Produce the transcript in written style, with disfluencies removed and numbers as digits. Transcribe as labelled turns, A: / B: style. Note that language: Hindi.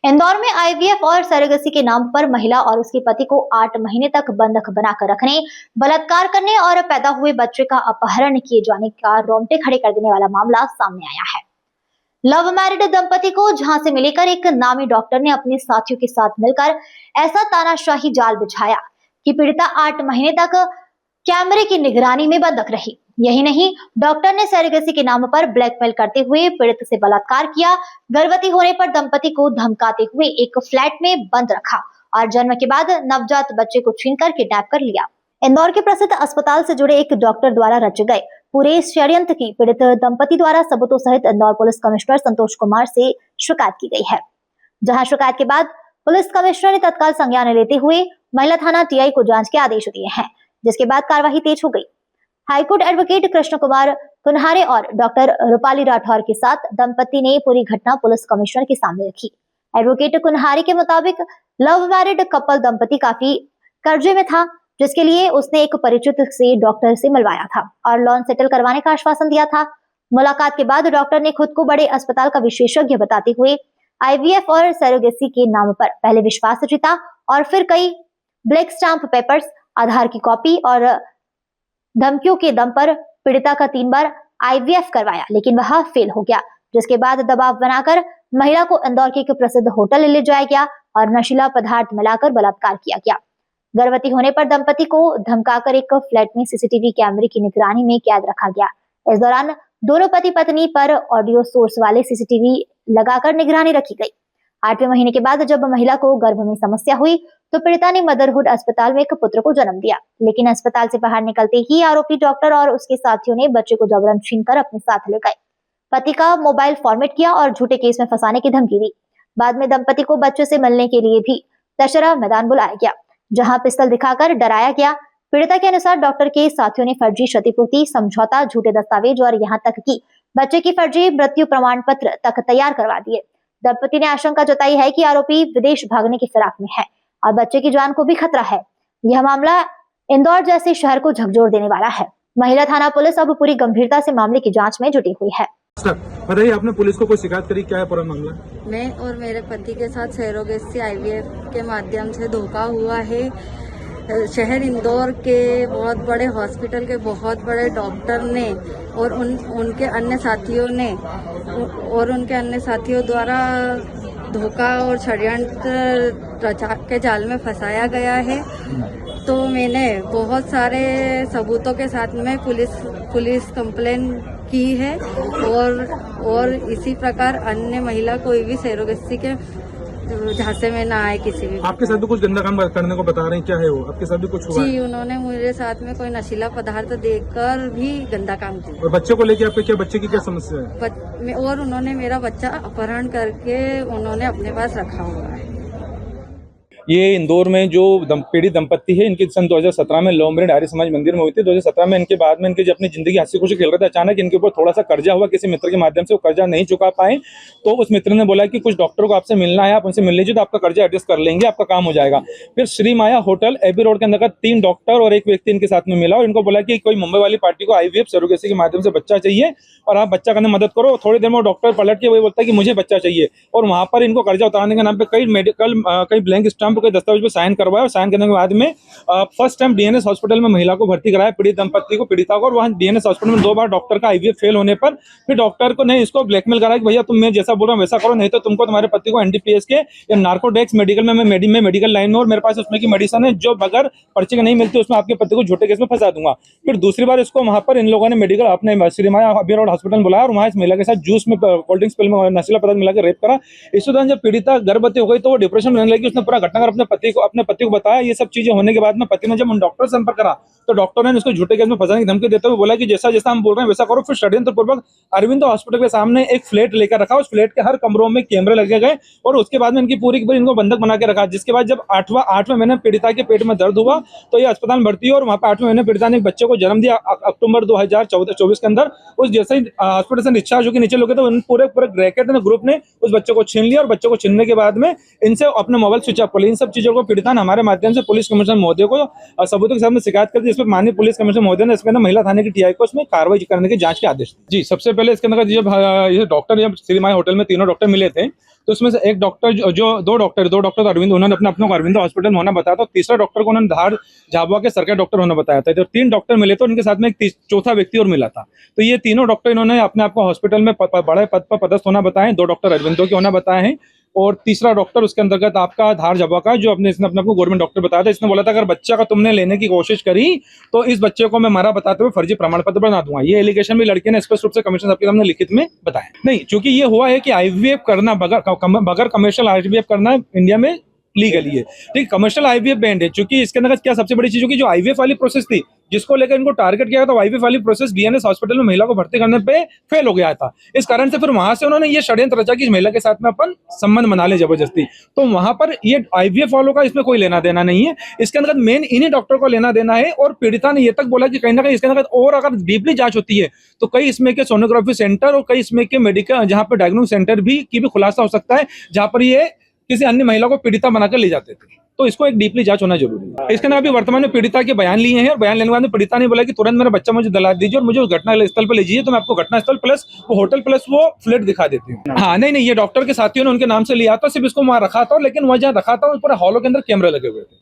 A: इंदौर में आईवीएफ और सरोगेसी के नाम पर महिला और उसके पति को 8 महीने तक बंधक बनाकर रखने, बलात्कार करने और पैदा हुए बच्चे का अपहरण किए जाने का रोंगटे खड़े कर देने वाला मामला सामने आया है। लव मैरिड दंपति को झांसे में लेकर एक नामी डॉक्टर ने अपने साथियों के साथ मिलकर ऐसा तानाशाही जाल बिछाया कि पीड़िता 8 महीने तक कैमरे की निगरानी में बंधक रही। यही नहीं, डॉक्टर ने सरोगेसी के नाम पर ब्लैकमेल करते हुए पीड़ित से बलात्कार किया। गर्भवती होने पर दंपति को धमकाते हुए एक फ्लैट में बंद रखा और जन्म के बाद नवजात बच्चे को छीनकर किडनैप कर लिया। इंदौर के प्रसिद्ध अस्पताल से जुड़े एक डॉक्टर द्वारा रचे गए पूरे षड्यंत्र की पीड़ित दंपति द्वारा सबूतों सहित इंदौर पुलिस कमिश्नर संतोष कुमार से शिकायत की गई है, जहां शिकायत के बाद पुलिस कमिश्नर ने तत्काल संज्ञान लेते हुए महिला थाना टीआई को जांच के आदेश दिए हैं, जिसके बाद कार्यवाही तेज हो गई। हाईकोर्ट एडवोकेट कृष्ण कुमार कुन्हारे और डॉक्टर रूपाली राठौर के साथ दंपति ने पूरी घटना पुलिस कमिश्नर के सामने रखी। एडवोकेट कुन्हारे के मुताबिक लव मैरिड कपल दंपति काफी कर्जे में था, जिसके लिए उसने एक परिचित से डॉक्टर से मिलवाया था और लोन सेटल करवाने का आश्वासन दिया था। मुलाकात के बाद डॉक्टर ने खुद को बड़े अस्पताल का विशेषज्ञ बताते हुए आईवीएफ और सरोगेसी के नाम पर पहले विश्वास जीता और फिर कई ब्लैक स्टाम्प पेपर्स, आधार की कॉपी और धमकियों के दम पर पीड़िता का 3 बार आईवीएफ करवाया, लेकिन वह फेल हो गया, जिसके बाद दबाव बनाकर महिला को इंदौर के एक प्रसिद्ध होटल ले जाया गया और नशीला पदार्थ मिलाकर बलात्कार किया गया। गर्भवती होने पर दंपति को धमकाकर एक फ्लैट में सीसीटीवी कैमरे की निगरानी में कैद रखा गया। इस दौरान दोनों पति पत्नी पर ऑडियो सोर्स वाले सीसीटीवी लगाकर निगरानी रखी गई। 8वें महीने के बाद जब महिला को गर्भ में समस्या हुई तो पीड़िता ने मदरहुड अस्पताल में एक पुत्र को जन्म दिया, लेकिन अस्पताल से बाहर निकलते ही आरोपी डॉक्टर और उसके साथियों ने बच्चे को जबरन छीनकर अपने साथ ले गए। पति का मोबाइल फॉर्मेट किया और झूठे केस में फंसाने की धमकी दी। बाद में दंपति को बच्चे से मिलने के लिए भी दशहरा मैदान बुलाया गया, जहां पिस्तौल दिखाकर डराया गया। पीड़िता के अनुसार डॉक्टर के साथियों ने फर्जी क्षतिपूर्ति समझौता, झूठे दस्तावेज और यहाँ तक कि बच्चे की फर्जी मृत्यु प्रमाण पत्र तक तैयार करवा दिए। दंपति ने आशंका जताई है कि आरोपी विदेश भागने की फिराक में है और बच्चे की जान को भी खतरा है। यह मामला इंदौर जैसे शहर को झकझोर देने वाला है। महिला थाना पुलिस अब पूरी गंभीरता से मामले की जांच में जुटी हुई है।
B: बताइए, आपने पुलिस को कोई शिकायत करी, क्या है पूरा मामला?
C: मैं और मेरे पति के साथ सरोगेसी आईवीएफ के माध्यम से धोखा हुआ है। शहर इंदौर के बहुत बड़े हॉस्पिटल के बहुत बड़े डॉक्टर ने और उनके अन्य साथियों द्वारा धोखा और षड्यंत्र रचा के जाल में फंसाया गया है। तो मैंने बहुत सारे सबूतों के साथ में पुलिस कंप्लेन की है और इसी प्रकार अन्य महिला कोई भी सरोगेसी के झांसे में ना आए किसी भी।
B: आपके साथ भी कुछ गंदा काम करने को बता रहे हैं, क्या है वो? आपके साथ भी कुछ हुआ?
C: जी, उन्होंने मेरे साथ में कोई नशीला पदार्थ देकर भी गंदा काम किया।
B: और बच्चे को लेके आपके क्या, बच्चे की क्या समस्या है?
C: और उन्होंने मेरा बच्चा अपहरण करके उन्होंने अपने पास रखा हुआ है।
D: ये इंदौर में जो पीड़ित दंपत्ति है, इनकी सन 2017 में लव मैरिज आर्य समाज मंदिर में हुई थी। 2017 में इनके बाद में इनकी अपनी जिंदगी हंसी खुशी खेल रहे थे, अचानक इनके ऊपर थोड़ा सा कर्जा हुआ किसी मित्र के माध्यम से, वो कर्जा नहीं चुका पाए तो उस मित्र ने बोला कि कुछ डॉक्टर को आपसे मिलना है, आप उनसे मिल लीजिए तो आपका कर्जा एडजस्ट कर लेंगे, आपका काम हो जाएगा। फिर श्री माया होटल एबी रोड के अंदर 3 डॉक्टर और एक व्यक्ति इनके साथ में मिला और इनको बोला कि कोई मुंबई वाली पार्टी को आईवीएफ सरोगेसी के माध्यम से बच्चा चाहिए और आप बच्चा करने में मदद करो। थोड़ी देर में वो डॉक्टर पलट के वही बोलता है कि मुझे बच्चा चाहिए और वहां पर इनको कर्जा उतारने के नाम पे कई ब्लैंक स्टाम्प के दस्तावेज पे साइन करवाया और साइन करने के बाद में फर्स्ट टाइम डीएनएस हॉस्पिटल में महिला को भर्ती कराया, पीड़ित दंपत्ति को, पीड़िता को। और वहां डीएनएस हॉस्पिटल में 2 बार डॉक्टर का आईवीएफ फेल होने पर फिर डॉक्टर को ने इसको ब्लैकमेल करा कि भैया तुम मैं जैसा बोल रहा हूँ वैसा करो, नहीं तो तुमको तुम्हारे पति को एनडीपीएस के या नार्कोटिक्स मेडिकल में मेडिकल लाइन में और मेरे पास उसमें की मेडिसिन है जो बगैर पर्चे के नहीं मिलती, उसमें आपके पति को झूठे केस में फंसा दूंगा। फिर दूसरी बार इसको वहां पर इन लोगों ने मेडिकल अपने श्रीमाया अभी रोड हॉस्पिटल बुलाया और वहां इस महिला के साथ जूस में कोल्ड ड्रिंक्स पिल में नशीला पदार्थ मिलाकर रेप करा। इस दौरान जब पीड़िता गर्भवती हो गई तो वो डिप्रेशन में रहने लगी। उसने पूरा घटनाक्रम अपने पति को बताया। ये सब चीजें होने के बाद में पति ने जब उन डॉक्टर से संपर्क करा तो डॉक्टर ने उसको झूठे केस में फंसाने की धमकी देते हुए बोला कि जैसा जैसा हम बोल रहे हैं वैसा करो। फिर षड्यंत्र पूर्वक अरविंद हॉस्पिटल के सामने एक फ्लैट लेकर रखा, उस फ्लैट के हर कमरों में कैमरे लगे गए और उसके बाद में इनकी पूरी की पूरी इनको बंधक बना के रखा। जिसके बाद जब 8वें महीने पीड़िता के पेट में दर्द हुआ तो ये अस्पताल में भर्ती हुई और वहां पर 8वें महीने पीड़िता ने एक बच्चे को जन्म दिया अक्टूबर 2024 के अंदर। उस जैसे ही हॉस्पिटल से डिस्चार्ज होकर नीचे लोगे तो पूरे रैकेट ने ग्रुप ने उस बच्चे को छीन लिया और बच्चे को छीनने के बाद में इनसे अपने मोबाइल स्विच ऑफ कर लिया। इन सब चीजों को पीड़िता ने हमारे माध्यम से पुलिस कमिश्नर महोदय को सबूतों के साथ में शिकायत कर दी, जिसमें माननीय पुलिस कमिश्नर महोदय ने इसके अंदर महिला थाने की टीआई को इसमें कार्रवाई करने के जांच के आदेश दिए। जी, सबसे पहले इसके अंदर जब ये डॉक्टर जब श्री माई होटल में तीनों डॉक्टर मिले थे, तो उसमें से एक डॉक्टर जो दो डॉक्टर अरविंद, उन्होंने अपने को अरविंद हॉस्पिटल में होना बताया था, तीसरा डॉक्टर को उन्होंने धार झाबुआ के सरकारी डॉक्टर होना बताया था। जो 3 डॉक्टर मिले थे उनके साथ में एक चौथा व्यक्ति और मिला था। तो ये तीनों डॉक्टर इन्होंने अपने आप को हॉस्पिटल में बड़े पद पर पदस्थ होना बताए, 2 डॉक्टर अरविंदो के होना बताए हैं और तीसरा डॉक्टर उसके अंतर्गत आपका धार झाबुआ का जो इसने अपने को गवर्नमेंट डॉक्टर बताया था। इसने बोला था अगर बच्चा का तुमने लेने की कोशिश करी तो इस बच्चे को मैं मारा बताते हुए फर्जी प्रमाण पत्र बना दूंगा। ये एलिगेशन भी लड़के ने स्पष्ट रूप से कमिश्नर साहब के सामने लिखित में बताया। नहीं, क्योंकि ये हुआ है कि आईवीएफ करना बगैर कमर्शियल आईवीएफ करना इंडिया में लीगली है, ठीक। कमर्शियल आईवीएफ बैंड है, क्योंकि इसके अंदर क्या सबसे बड़ी चीज होगी, जो आईवीएफ वाली प्रोसेस थी जिसको लेकर इनको टारगेट किया था, आईवीएफ वाली प्रोसेस डीएनएस हॉस्पिटल में महिला को भर्ती करने पे फेल हो गया था। इस कारण से फिर वहां से उन्होंने ये षड्यंत्र रचा कि इस महिला के साथ में अपन संबंध बना ले जबरदस्ती। तो वहां पर ये आईवीएफ वालों का इसमें कोई लेना देना नहीं है, इसके अंदर मेन इन्हीं डॉक्टर को लेना देना है। और पीड़िता ने ये तक बोला कि कहीं ना कहीं इसके अंदर और अगर डीपली जांच होती है तो कई इसमें के सोनोग्राफी सेंटर और कई इसमें के मेडिकल जहां पर डायग्नोस्टिक सेंटर की भी खुलासा हो सकता है, जहां पर ये किसी अन्य महिला को पीड़िता बनाकर ले जाते थे। तो इसको एक डीपली जांच होना जरूरी है। इसके अंदर अभी वर्तमान में पीड़िता के बयान लिए हैं और बयान लेने के बाद पीड़िता ने बोला कि तुरंत मेरा बच्चा मुझे दिला दीजिए और मुझे उस घटना स्थल पर ले जाइए, तो मैं आपको घटना स्थल प्लस वो होटल प्लस वो फ्लैट दिखा देती हूँ। हाँ, नहीं, ये डॉक्टर के साथियों ने उनके नाम से लिया था, सिर्फ इसको वहां रखा था, लेकिन वहां जहाँ रखा था उस पर हॉलों के अंदर कैमरे लगे हुए थे।